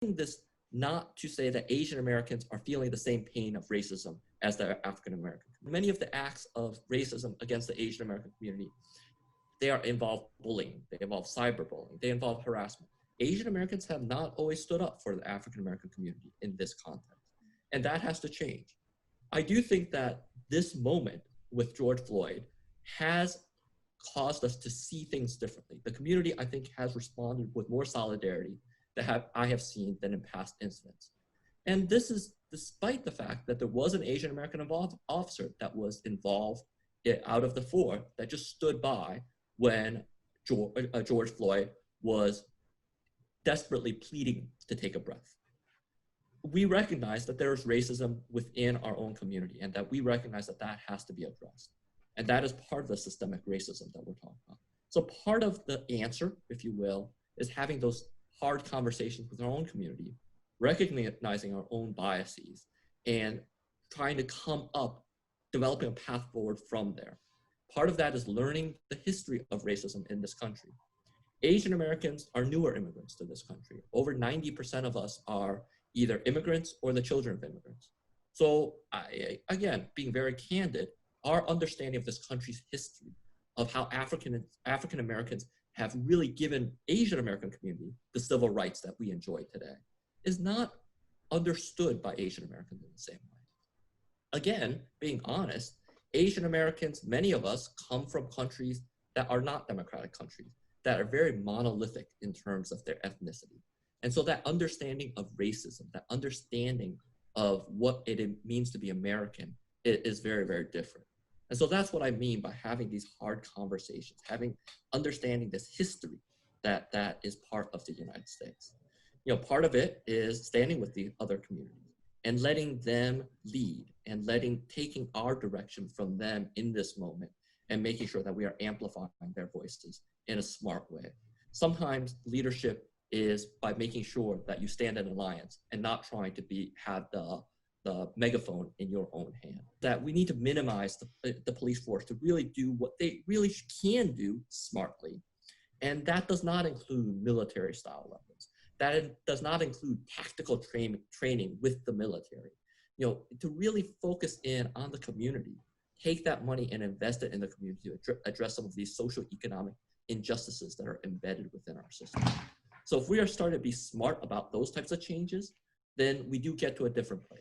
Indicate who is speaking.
Speaker 1: this not to say that Asian Americans are feeling the same pain of racism as the African American. Many of the acts of racism against the Asian American community, they involve bullying, they involve cyberbullying, they involve harassment. Asian Americans have not always stood up for the African American community in this context, and that has to change. I do think that this moment with George Floyd has caused us to see things differently. The community, I think, has responded with more solidarity that I have seen than in past incidents. And this is despite the fact that there was an Asian American officer that was involved out of the four that just stood by when George Floyd was desperately pleading to take a breath. We recognize that there is racism within our own community and that we recognize that that has to be addressed. And that is part of the systemic racism that we're talking about. So part of the answer, if you will, is having those hard conversations with our own community, recognizing our own biases, and trying to come up, developing a path forward from there. Part of that is learning the history of racism in this country. Asian Americans are newer immigrants to this country. Over 90% of us are either immigrants or the children of immigrants. So again, being very candid, our understanding of this country's history, of how African Americans have really given Asian American community the civil rights that we enjoy today, is not understood by Asian Americans in the same way. Again, being honest, Asian Americans, many of us come from countries that are not democratic countries, that are very monolithic in terms of their ethnicity. And so that understanding of racism, that understanding of what it means to be American is very, very different. And so that's what I mean by having these hard conversations, understanding this history that is part of the United States. You know, part of it is standing with the other communities and letting them lead and taking our direction from them in this moment and making sure that we are amplifying their voices in a smart way. Sometimes leadership is by making sure that you stand in alliance and not trying to have the megaphone in your own hand. That we need to minimize the police force to really do what they really can do smartly. And that does not include military style weapons. That does not include tactical training with the military. You know, to really focus in on the community, take that money and invest it in the community to address some of these social economic injustices that are embedded within our system. So if we are starting to be smart about those types of changes, then we do get to a different place.